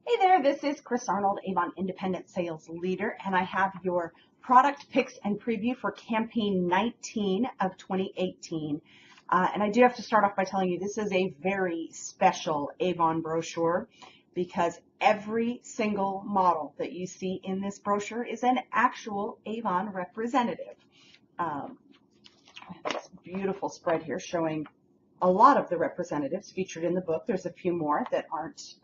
Hey there, this is Chris Arnold, Avon Independent Sales Leader, and I have your product picks and preview for campaign 19 of 2018. And I do have to start off by telling you this is a very special Avon brochure because every single model that you see in this brochure is an actual Avon representative. This beautiful spread here showing a lot of the representatives featured in the book. There's a few more that aren't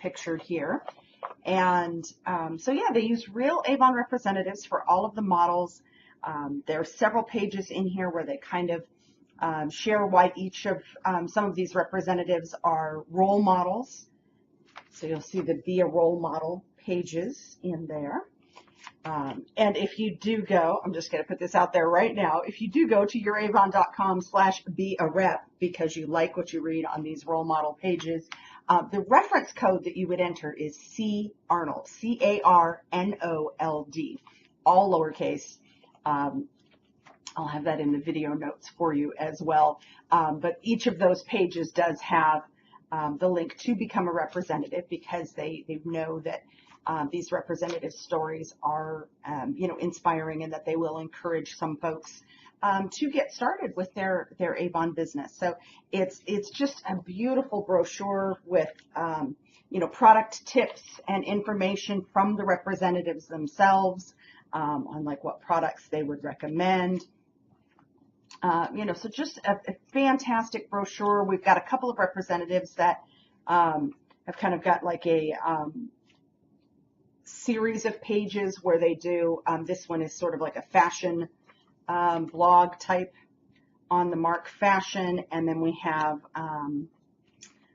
pictured here. And so yeah, they use real Avon representatives for all of the models. There are several pages in here where they kind of share why each of some of these representatives are role models. So you'll see the Be a Role Model pages in there. And if you do go, I'm just going to put this out there right now, if you do go to youravon.com/bearep because you like what you read on these role model pages, the reference code that you would enter is CARNOLD, CARNOLD, all lowercase. I'll have that in the video notes for you as well. But each of those pages does have the link to become a representative because they know that these representative stories are, inspiring and that they will encourage some folks to get started with their Avon business. So it's just a beautiful brochure with, product tips and information from the representatives themselves on like what products they would recommend. So just a fantastic brochure. We've got a couple of representatives that have kind of got like a series of pages where they do, this one is sort of like a fashion blog type on the mark fashion, and then we have,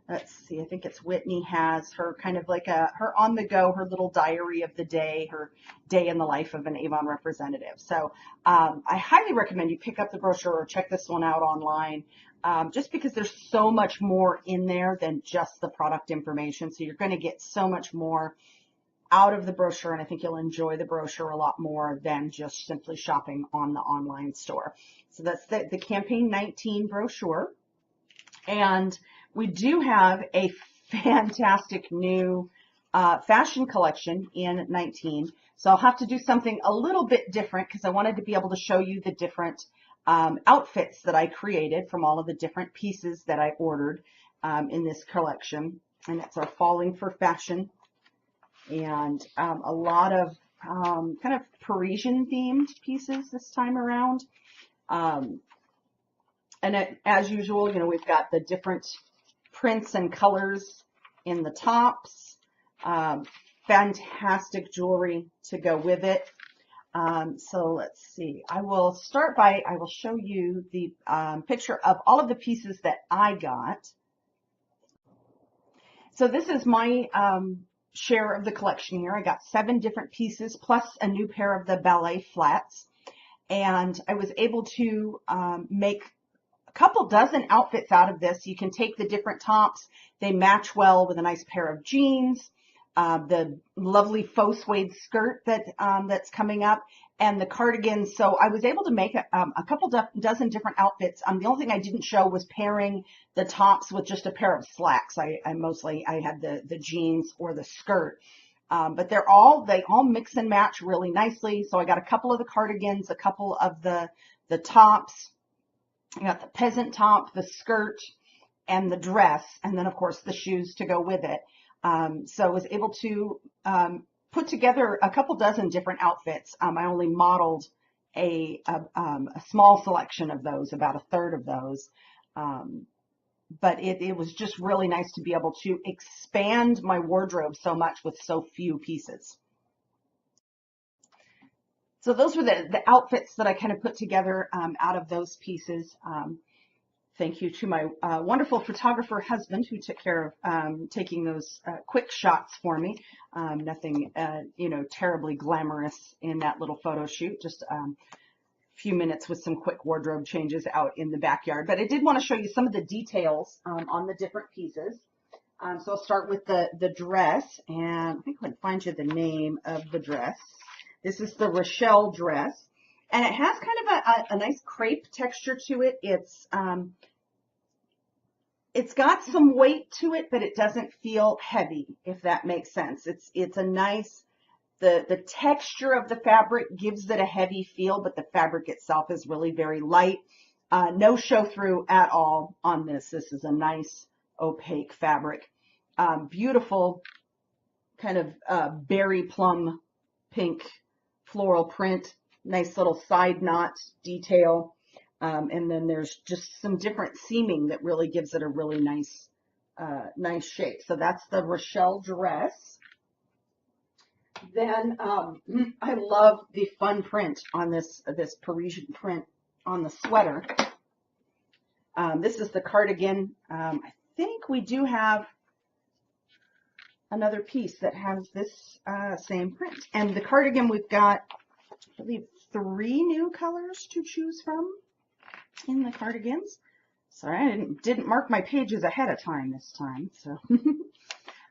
let's see, I think it's Whitney has her kind of like her on the go, her little diary of the day, her day in the life of an Avon representative. So I highly recommend you pick up the brochure or check this one out online, just because there's so much more in there than just the product information. So you're going to get so much more out of the brochure, and I think you'll enjoy the brochure a lot more than just simply shopping on the online store. So that's the Campaign 19 brochure. And we do have a fantastic new fashion collection in 19. So I'll have to do something a little bit different because I wanted to be able to show you the different outfits that I created from all of the different pieces that I ordered in this collection. And it's our Falling for Fashion. And a lot of kind of Parisian themed pieces this time around. And as usual, we've got the different prints and colors in the tops. Fantastic jewelry to go with it. So let's see. I will show you the picture of all of the pieces that I got. So this is my share of the collection here. I got 7 different pieces plus a new pair of the Ballet flats, and I was able to make a couple dozen outfits out of this. You can take the different tops, they match well with a nice pair of jeans, the lovely faux suede skirt that's coming up, and the cardigans. So I was able to make a couple dozen different outfits. The only thing I didn't show was pairing the tops with just a pair of slacks. I had the jeans or the skirt, but they all mix and match really nicely. So I got a couple of the cardigans, a couple of the tops. I got the peasant top, the skirt, and the dress, and then of course the shoes to go with it. So I was able to put together a couple dozen different outfits. I only modeled a small selection of those, about a third of those. But it was just really nice to be able to expand my wardrobe so much with so few pieces. So those were the outfits that I kind of put together out of those pieces. Thank you to my wonderful photographer husband who took care of taking those quick shots for me. Nothing, terribly glamorous in that little photo shoot, just a few minutes with some quick wardrobe changes out in the backyard. But I did want to show you some of the details on the different pieces. So I'll start with the dress, and I think I can find you the name of the dress. This is the Rochelle Dress. And it has kind of a nice crepe texture to it. It's it's got some weight to it, but it doesn't feel heavy, if that makes sense. It's a nice, the texture of the fabric gives it a heavy feel, but the fabric itself is really very light. No show through at all on this. This is a nice opaque fabric. Beautiful kind of berry plum pink floral print. Nice little side knot detail. And then there's just some different seaming that really gives it a really nice, nice shape. So that's the Rochelle Dress. Then I love the fun print on this Parisian print on the sweater. This is the cardigan. I think we do have another piece that has this same print. And the cardigan, we've got, I believe, 3 new colors to choose from in the cardigans. Sorry, I didn't mark my pages ahead of time this time. So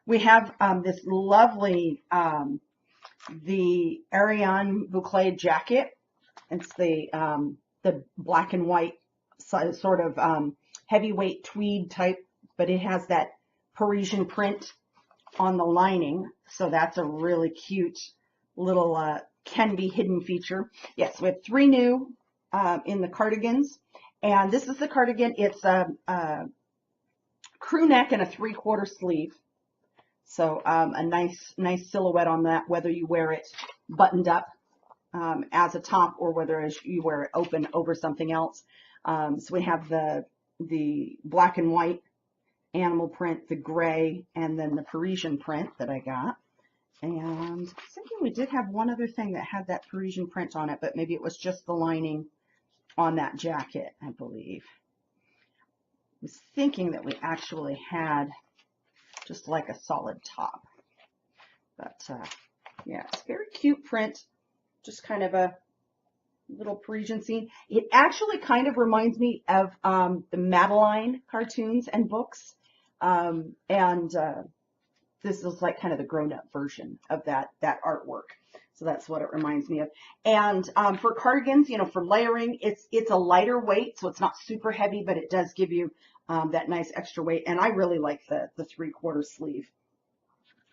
we have this lovely, the Ariane Boucle jacket. It's the black and white sort of heavyweight tweed type, but it has that Parisian print on the lining. So that's a really cute little can be hidden feature. Yes, we have 3 new in the cardigans. And this is the cardigan. It's a crew neck and a 3/4 sleeve. So a nice silhouette on that, whether you wear it buttoned up as a top or whether you wear it open over something else. So we have the black and white animal print, the gray, and then the Parisian print that I got. And I was thinking we did have one other thing that had that Parisian print on it, but maybe it was just the lining on that jacket, I believe. I was thinking that we actually had just like a solid top. But yeah, it's very cute print, just kind of a little Parisian scene. It actually kind of reminds me of the Madeline cartoons and books. This is like kind of the grown-up version of that artwork. So that's what it reminds me of. And for cardigans, you know, for layering, it's a lighter weight, so it's not super heavy, but it does give you that nice extra weight. And I really like the 3/4 sleeve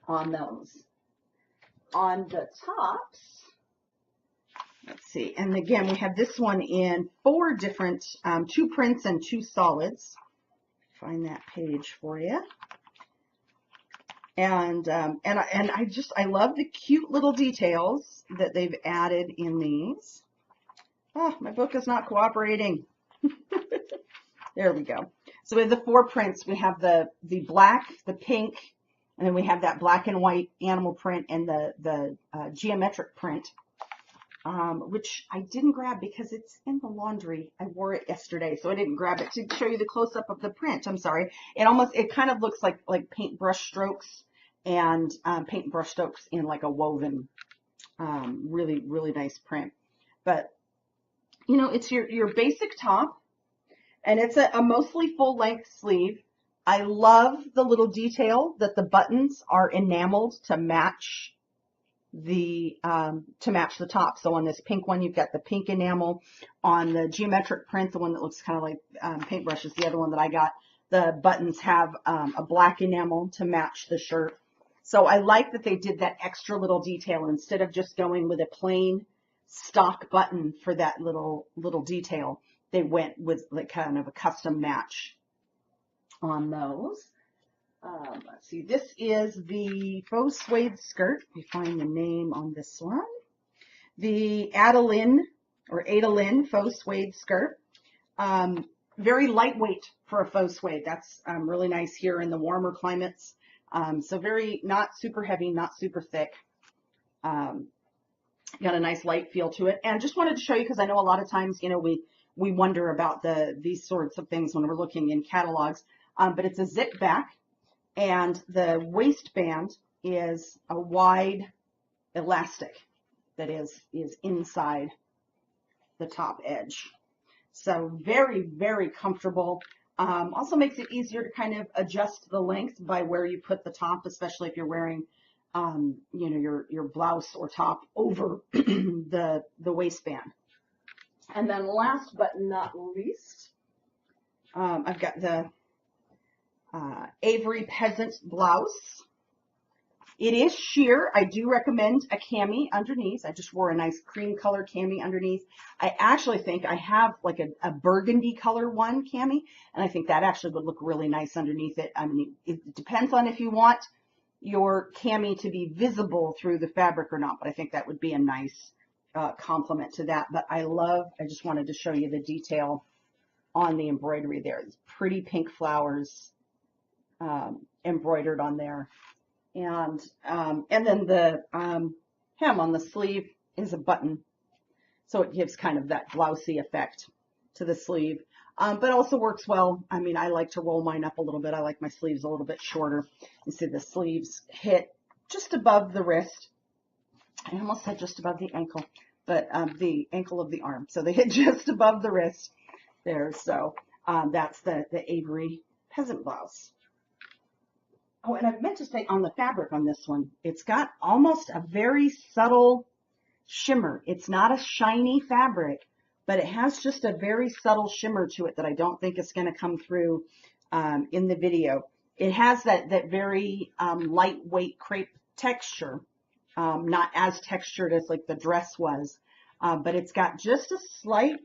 on those. On the tops, let's see. And again, we have this one in 4 different, 2 prints and 2 solids. Find that page for you. And I love the cute little details that they've added in these. Oh, my book is not cooperating. There we go. So we have the 4 prints. We have the black, the pink, and then we have that black and white animal print and the geometric print, which I didn't grab because it's in the laundry. I wore it yesterday, so I didn't grab it to show you the close-up of the print. I'm sorry. It kind of looks like paintbrush strokes and paintbrush strokes in like a woven, really, really nice print. But, you know, it's your basic top, and it's a mostly full-length sleeve. I love the little detail that the buttons are enameled to match the top. So on this pink one, you've got the pink enamel. On the geometric print, the one that looks kind of like paintbrush is the other one that I got. The buttons have a black enamel to match the shirt. So I like that they did that extra little detail instead of just going with a plain stock button for that little detail. They went with like kind of a custom match on those. Let's see, this is the faux suede skirt. We find the name on this one. The Adeline faux suede skirt. Very lightweight for a faux suede. That's really nice here in the warmer climates. So very, not super heavy, not super thick. Got a nice light feel to it. And just wanted to show you, because I know a lot of times, you know, we wonder about these sorts of things when we're looking in catalogs. But it's a zip back. And the waistband is a wide elastic that is inside the top edge. So very, very comfortable. Also makes it easier to kind of adjust the length by where you put the top, especially if you're wearing, you know, your blouse or top over the waistband. And then last but not least, I've got the Avery Peasant blouse. It is sheer. I do recommend a cami underneath. I just wore a nice cream color cami underneath. I actually think I have like a burgundy color one cami, and I think that actually would look really nice underneath it. I mean, it depends on if you want your cami to be visible through the fabric or not, but I think that would be a nice complement to that. But I just wanted to show you the detail on the embroidery there. It's pretty pink flowers embroidered on there. And then the hem on the sleeve is a button, so it gives kind of that blousey effect to the sleeve, but also works well. I mean, I like to roll mine up a little bit. I like my sleeves a little bit shorter. You see the sleeves hit just above the wrist. I almost said just above the ankle, but the ankle of the arm. So they hit just above the wrist there. So that's the Avery Peasant blouse. Oh, and I meant to say on the fabric on this one, it's got almost a very subtle shimmer. It's not a shiny fabric, but it has just a very subtle shimmer to it that I don't think is going to come through in the video. It has that very lightweight crepe texture, not as textured as like the dress was, but it's got just a slight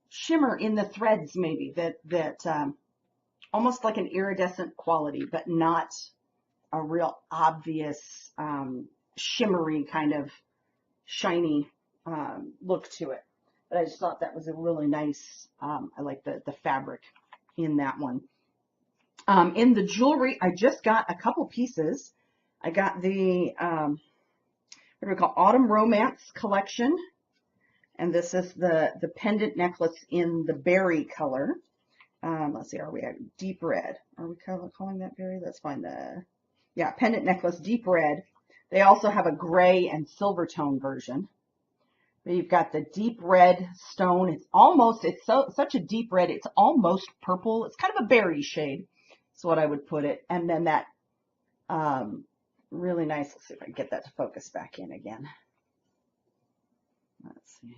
shimmer in the threads maybe that almost like an iridescent quality, but not a real obvious shimmery kind of shiny look to it. But I just thought that was a really nice, I like the fabric in that one. In the jewelry, I just got a couple pieces. I got the, what do we call, Autumn Romance collection. And this is the pendant necklace in the berry color. Let's see, are we at deep red? Are we calling that berry? Let's find yeah, pendant necklace, deep red. They also have a gray and silver tone version. But you've got the deep red stone. It's such a deep red, it's almost purple. It's kind of a berry shade. That's what I would put it. And then that really nice, let's see if I can get that to focus back in again. Let's see,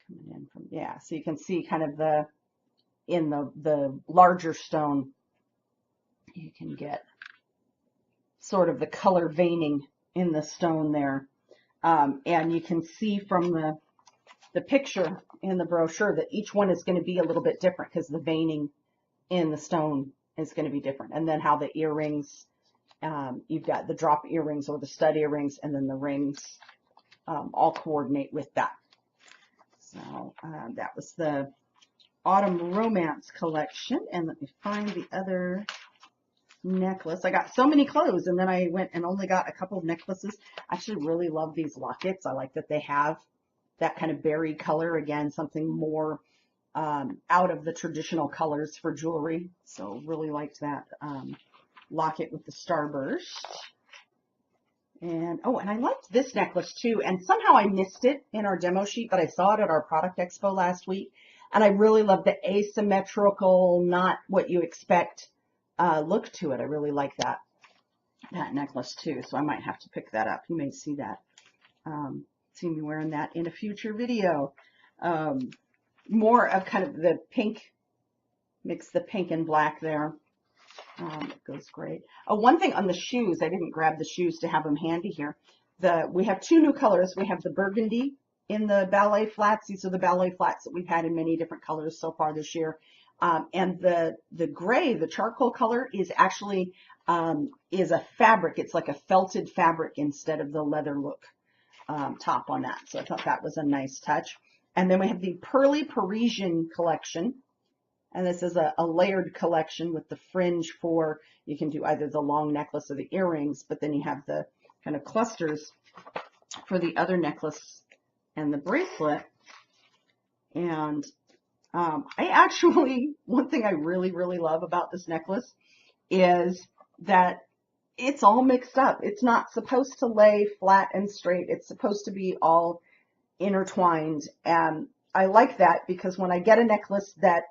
coming in from, yeah, so you can see kind of in the larger stone, you can get sort of the color veining in the stone there. And you can see from the picture in the brochure that each one is going to be a little bit different because the veining in the stone is going to be different. And then how the earrings, you've got the drop earrings or the stud earrings, and then the rings all coordinate with that. So that was the Autumn Romance collection. And let me find the other necklace. I got so many clothes, and then I went and only got a couple of necklaces. I actually really love these lockets. I like that they have that kind of berry color. Again, something more out of the traditional colors for jewelry. So really liked that locket with the starburst. And oh, and I liked this necklace too. And somehow I missed it in our demo sheet, but I saw it at our product expo last week. And I really love the asymmetrical, not what you expect look to it. I really like that necklace too. So I might have to pick that up. You may see that. See me wearing that in a future video. More of kind of the pink, mix the pink and black there. It goes great. One thing on the shoes, I didn't grab the shoes to have them handy here. We have two new colors. We have the burgundy in the ballet flats. These are the ballet flats that we've had in many different colors so far this year. And the gray, the charcoal color, is actually is a fabric. It's like a felted fabric instead of the leather look top on that. So I thought that was a nice touch. And then we have the Pearly Parisian collection. And this is a layered collection with the fringe for, you can do either the long necklace or the earrings, but then you have the kind of clusters for the other necklace and the bracelet. And I actually, one thing I really, really love about this necklace is that it's all mixed up. It's not supposed to lay flat and straight. It's supposed to be all intertwined. And I like that because when I get a necklace that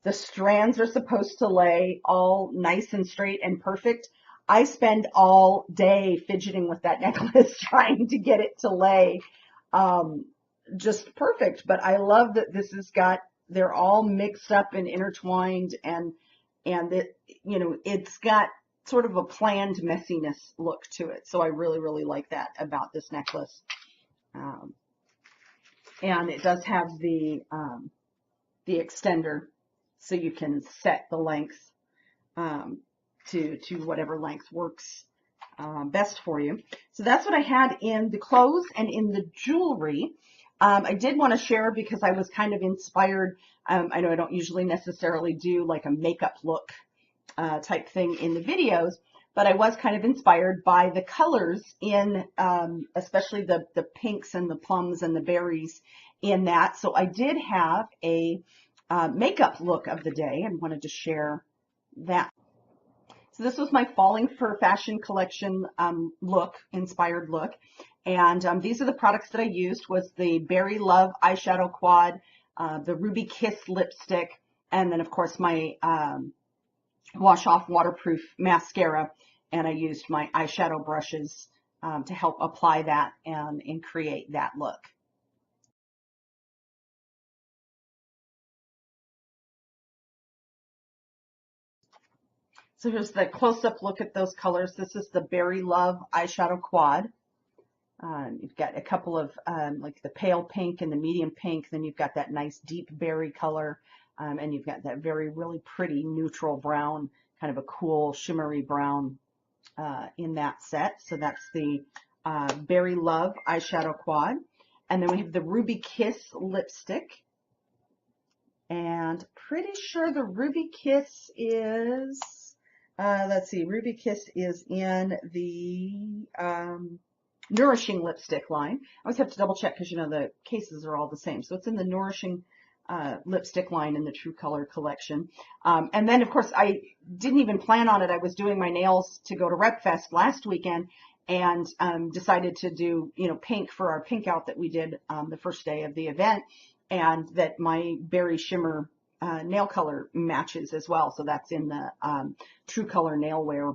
the strands are supposed to lay all nice and straight and perfect, I spend all day fidgeting with that necklace trying to get it to lay just perfect. But I love that this has got, they're all mixed up and intertwined, and and it's got sort of a planned messiness look to it. So I really, really like that about this necklace. And it does have the extender, so you can set the length to whatever length works best for you. So that's what I had in the clothes and in the jewelry. I did want to share because I was kind of inspired. I know I don't usually necessarily do like a makeup look type thing in the videos, but I was kind of inspired by the colors in, especially the pinks and the plums and the berries in that. So I did have a makeup look of the day and wanted to share that. So this was my Falling for Fashion collection look, inspired look. And these are the products that I used. Was the Berry Love eyeshadow quad, the Ruby Kiss lipstick, and then of course my wash off waterproof mascara. And I used my eyeshadow brushes to help apply that and create that look. So here's the close-up look at those colors. This is the Berry Love eyeshadow quad. You've got a couple of like the pale pink and the medium pink. Then you've got that nice deep berry color. And you've got that really pretty neutral brown, kind of a cool shimmery brown in that set. So that's the Berry Love eyeshadow quad. And then we have the Ruby Kiss lipstick. And pretty sure the Ruby Kiss is... let's see, Ruby Kiss is in the Nourishing lipstick line. I always have to double check because, the cases are all the same. So it's in the Nourishing lipstick line in the True Color collection. And then, of course, I didn't even plan on it. I was doing my nails to go to Rep Fest last weekend and decided to do, pink for our pink out that we did the first day of the event, and that my Berry Shimmer nail color matches as well. So that's in the True Color Nail Wear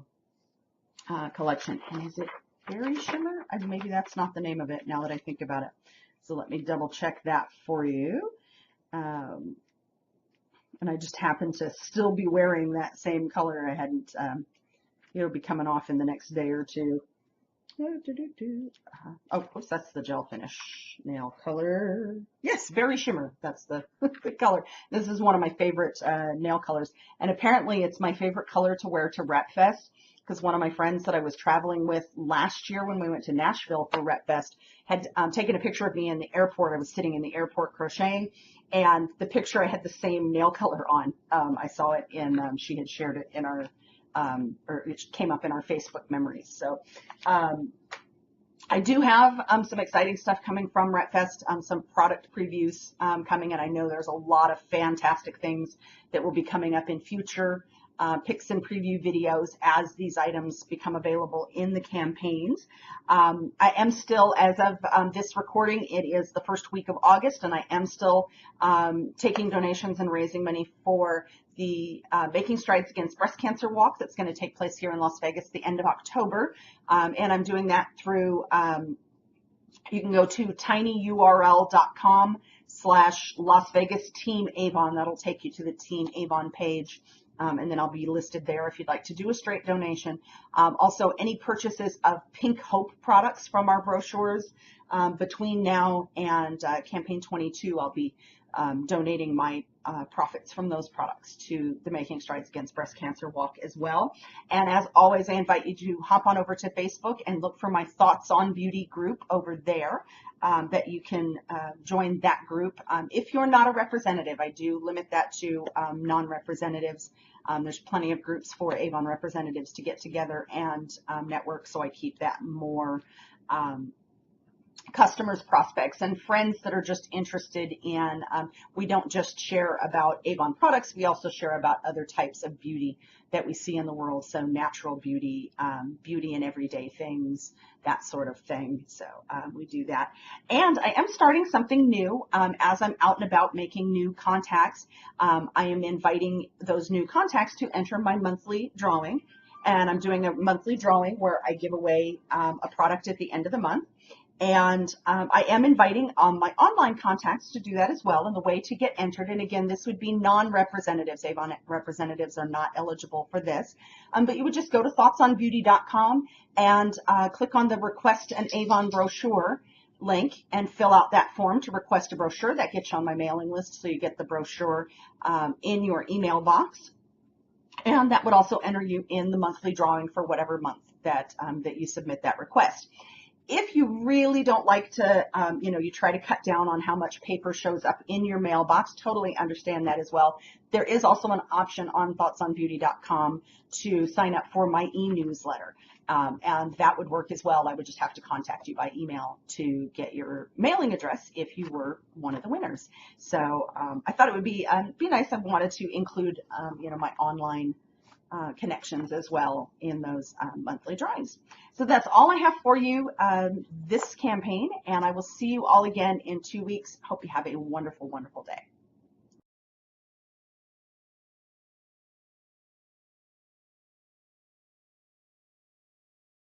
collection. And is it Berry Shimmer? Maybe that's not the name of it now that I think about it. So let me double check that for you. And I just happen to still be wearing that same color. I hadn't, it'll be coming off in the next day or two. Oh, of course, that's the gel finish nail color. Yes, Berry Shimmer. That's the color. This is one of my favorite nail colors. And apparently it's my favorite color to wear to Rep Fest, because one of my friends that I was traveling with last year when we went to Nashville for Rep Fest had taken a picture of me in the airport. I was sitting in the airport crocheting, and the picture I had the same nail color on. I saw it in, she had shared it in our or it came up in our Facebook memories. So I do have some exciting stuff coming from Rep Fest, some product previews coming, and I know there's a lot of fantastic things that will be coming up in future picks and preview videos as these items become available in the campaigns. I am still, as of this recording, it is the first week of August, and I am still taking donations and raising money for the Making Strides Against Breast Cancer walk that's going to take place here in Las Vegas the end of October. And I'm doing that through, you can go to tinyurl.com/Las Vegas Team Avon. That'll take you to the Team Avon page. And then I'll be listed there if you'd like to do a straight donation. Also, any purchases of Pink Hope products from our brochures between now and Campaign 22, I'll be donating my profits from those products to the Making Strides Against Breast Cancer walk as well. And as always, I invite you to hop on over to Facebook and look for my Thoughts on Beauty group over there. That you can join that group. If you're not a representative, I do limit that to non-representatives. There's plenty of groups for Avon representatives to get together and network, so I keep that more customers, prospects, and friends that are just interested in, we don't just share about Avon products, we also share about other types of beauty that we see in the world, so natural beauty, beauty in everyday things, that sort of thing. So we do that. And I am starting something new as I'm out and about making new contacts. I am inviting those new contacts to enter my monthly drawing. And I'm doing a monthly drawing where I give away a product at the end of the month. And I am inviting my online contacts to do that as well. And the way to get entered, and again, this would be non-representatives. Avon representatives are not eligible for this. But you would just go to thoughtsonbeauty.com and click on the Request an Avon Brochure link and fill out that form to request a brochure. That gets you on my mailing list, so you get the brochure in your email box. And that would also enter you in the monthly drawing for whatever month that you submit that request. If you really don't like to, you try to cut down on how much paper shows up in your mailbox, totally understand that as well. There is also an option on thoughtsonbeauty.com to sign up for my e-newsletter, and that would work as well. I would just have to contact you by email to get your mailing address if you were one of the winners. So I thought it would be nice. I wanted to include, my online connections as well in those monthly drawings. So that's all I have for you this campaign, and I will see you all again in 2 weeks. Hope you have a wonderful, wonderful day.